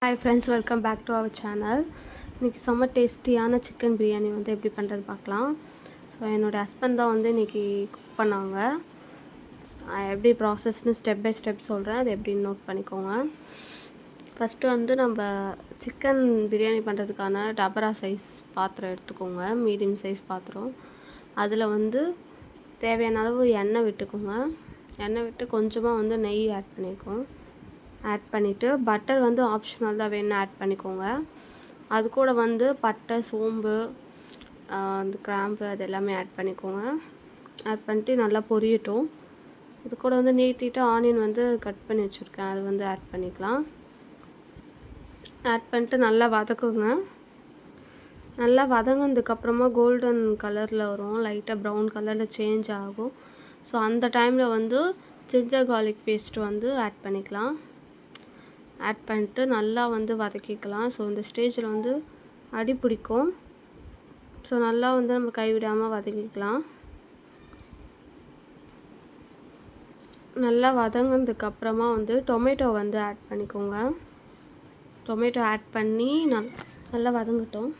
Hi friends, welcome back to our channel. இன்றைக்கி செம்ம டேஸ்டியான சிக்கன் பிரியாணி வந்து எப்படி பண்ணுறது பார்க்கலாம். ஸோ என்னோடய ஹஸ்பண்ட் தான் வந்து இன்றைக்கி குக் பண்ணாங்க. எப்படி ப்ராசஸ்னு ஸ்டெப் பை ஸ்டெப் சொல்கிறேன், அது எப்படின்னு நோட் பண்ணிக்கோங்க. ஃபஸ்ட்டு வந்து நம்ம சிக்கன் பிரியாணி பண்ணுறதுக்கான டபரா சைஸ் பாத்திரம் எடுத்துக்கோங்க, மீடியம் சைஸ் பாத்திரம். அதில் வந்து தேவையான அளவு எண்ணெய் விட்டுக்கோங்க. எண்ணெய் விட்டு கொஞ்சமாக வந்து நெய் ஆட் பண்ணிவிட்டு பட்டர் வந்து ஆப்ஷனல் தான், வேணும் ஆட் பண்ணிக்கோங்க. அது கூட வந்து பட்டை, சோம்பு, அந்த கிராம்பு அது எல்லாமே ஆட் பண்ணிக்கோங்க. ஆட் பண்ணிட்டு நல்லா பொரியட்டும். இது கூட வந்து நீட்டிட்டு ஆனியன் வந்து கட் பண்ணி வச்சுருக்கேன், அது வந்து ஆட் பண்ணிக்கலாம். ஆட் பண்ணிட்டு நல்லா வதக்குங்க. நல்லா வதங்கினதுக்கப்புறமா கோல்டன் கலரில் வரும், லைட்டாக ப்ரௌன் கலரில் சேஞ்ச் ஆகும். ஸோ அந்த டைமில் வந்து ஜிஞ்சர் கார்லிக் பேஸ்ட்டு வந்து ஆட் பண்ணிக்கலாம். ஆட் பண்ணிட்டு நல்லா வந்து வதக்கிக்கலாம். ஸோ இந்த ஸ்டேஜில் வந்து அடி பிடிக்கும். ஸோ நல்லா வந்து நம்ம கைவிடாமல் வதக்கிக்கலாம். நல்லா வதங்கினதுக்கப்புறமா வந்து டொமேட்டோ வந்து ஆட் பண்ணிக்கோங்க. டொமேட்டோ ஆட் பண்ணி நல்லா வதங்கட்டும்.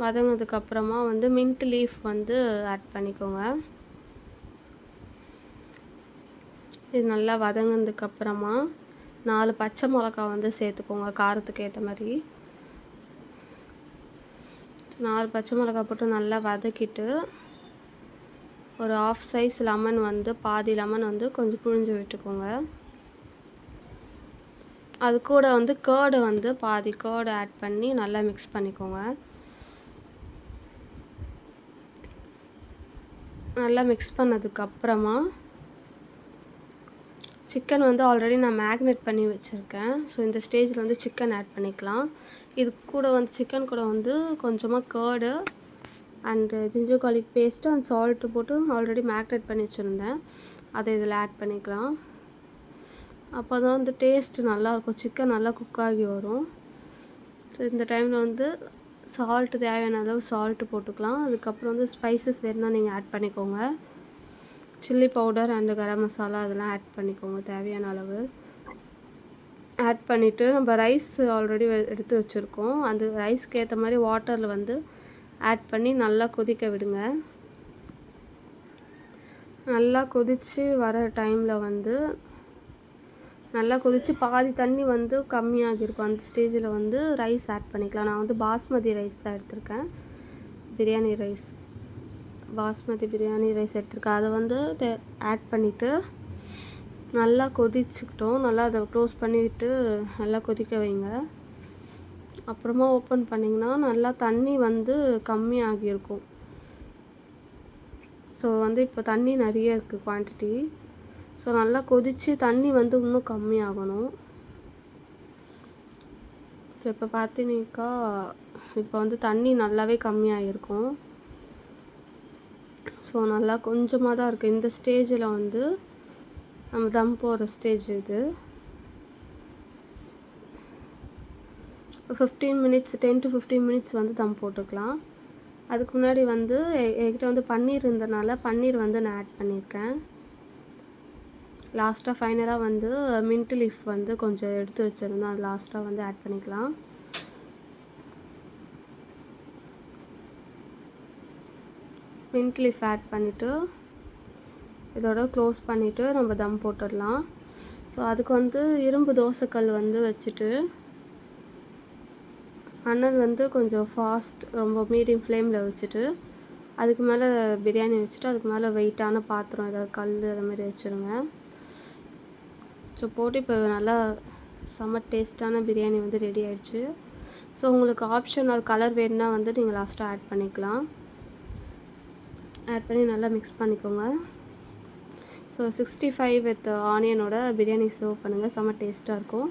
வதங்கினதுக்கப்புறமா வந்து மின்ட் லீஃப் வந்து ஆட் பண்ணிக்கோங்க. இது நல்லா வதங்கினதுக்கப்புறமா 4 பச்சை மிளகா வந்து சேர்த்துக்கோங்க, காரத்துக்கு ஏற்ற மாதிரி. 4 பச்சை மிளகா போட்டு நல்லா வதக்கிட்டு ஒரு ஆஃப் சைஸ் லெமன் வந்து பாதி லெமன் வந்து கொஞ்சம் புழிஞ்சு விட்டுக்கோங்க. அது கூட வந்து கேர்டு வந்து பாதி கேர்டு ஆட் பண்ணி நல்லா மிக்ஸ் பண்ணிக்கோங்க. நல்லா மிக்ஸ் பண்ணதுக்கப்புறமா சிக்கன் வந்து ஆல்ரெடி நான் மேக்னேட் பண்ணி வச்சுருக்கேன். ஸோ இந்த ஸ்டேஜில் வந்து சிக்கன் ஆட் பண்ணிக்கலாம். இது கூட வந்து சிக்கன் கூட வந்து கொஞ்சமாக curd and ginger garlic paste and salt போட்டு ஆல்ரெடி மேக்னேட் பண்ணி வச்சுருந்தேன், அதை இதில் ஆட் பண்ணிக்கலாம். அப்போ தான் வந்து டேஸ்ட்டு நல்லாயிருக்கும், சிக்கன் நல்லா குக் ஆகி வரும். ஸோ இந்த டைமில் வந்து சால்ட்டு தேவையான அளவு சால்ட்டு போட்டுக்கலாம். அதுக்கப்புறம் வந்து ஸ்பைசஸ் வேணுன்னா நீங்கள் ஆட் பண்ணிக்கோங்க. Chilli powder and garam masala அதெல்லாம் ஆட் பண்ணிக்கோங்க தேவையான அளவு. ஆட் பண்ணிவிட்டு நம்ம ரைஸ் ஆல்ரெடி எடுத்து வச்சுருக்கோம், அந்த ரைஸ்க்கு ஏற்ற மாதிரி வாட்டரில் வந்து ஆட் பண்ணி நல்லா கொதிக்க விடுங்க. நல்லா கொதித்து வர டைமில் வந்து நல்லா கொதித்து பாதி தண்ணி வந்து கம்மியாகிருக்கும். அந்த ஸ்டேஜில் வந்து ரைஸ் ஆட் பண்ணிக்கலாம். நான் வந்து பாஸ்மதி ரைஸ் தான் எடுத்திருக்கேன், பிரியாணி ரைஸ். பாஸ்மதி பிரியாணி ரைஸ் எடுத்துருக்கேன். அதை வந்து ஆட் பண்ணிவிட்டு நல்லா கொதிச்சுக்கிட்டோம். நல்லா அதை க்ளோஸ் பண்ணிவிட்டு நல்லா கொதிக்க வைங்க. அப்புறமா ஓப்பன் பண்ணிங்கன்னா நல்லா தண்ணி வந்து கம்மியாகியிருக்கும். ஸோ வந்து இப்போ தண்ணி நிறைய இருக்குது குவான்டிட்டி. ஸோ நல்லா கொதித்து தண்ணி வந்து இன்னும் கம்மியாகணும். ஸோ இப்போ பார்த்தீங்கன்னாக்கா இப்போ வந்து தண்ணி நல்லாவே கம்மியாகிருக்கும். ஸோ நல்லா கொஞ்சமாக தான் இருக்குது. இந்த ஸ்டேஜில் வந்து நம்ம தம் போகிற ஸ்டேஜ் இது. 15 மினிட்ஸ் 10 to 15 மினிட்ஸ் வந்து தம் போட்டுக்கலாம். அதுக்கு முன்னாடி வந்து என்கிட்ட வந்து பன்னீர் இருந்தனால பன்னீர் வந்து நான் ஆட் பண்ணியிருக்கேன். லாஸ்ட்டாக ஃபைனலாக வந்து மின்ட் லீஃப் வந்து கொஞ்சம் எடுத்து வச்சுருந்தோம், அது லாஸ்ட்டாக வந்து ஆட் பண்ணிக்கலாம். மின்ட் லீஃப் ஆட் பண்ணிவிட்டு இதோட க்ளோஸ் பண்ணிவிட்டு நம்ம தம் போட்டுடலாம். ஸோ அதுக்கு வந்து இரும்பு தோசைக்கல் வந்து வச்சுட்டு அனல் வந்து கொஞ்சம் ஃபாஸ்ட், ரொம்ப மீடியம் ஃப்ளேமில் வச்சுட்டு அதுக்கு மேலே பிரியாணி வச்சுட்டு அதுக்கு மேலே வெயிட்டான பாத்திரம் ஏதாவது கல் அது மாதிரி வச்சுருங்க. ஸோ போட்டு இப்போ நல்லா செம்ம டேஸ்ட்டான பிரியாணி வந்து ரெடி ஆகிடுச்சு. ஸோ உங்களுக்கு ஆப்ஷனல் கலர் வேணுன்னா வந்து நீங்கள் லாஸ்ட்டாக ஆட் பண்ணிக்கலாம். ஆட் பண்ணி நல்லா மிக்ஸ் பண்ணிக்கோங்க. ஸோ 65 வித் ஆனியனோட பிரியாணி சர்வ் பண்ணுங்கள், செம்ம டேஸ்ட்டாக இருக்கும்.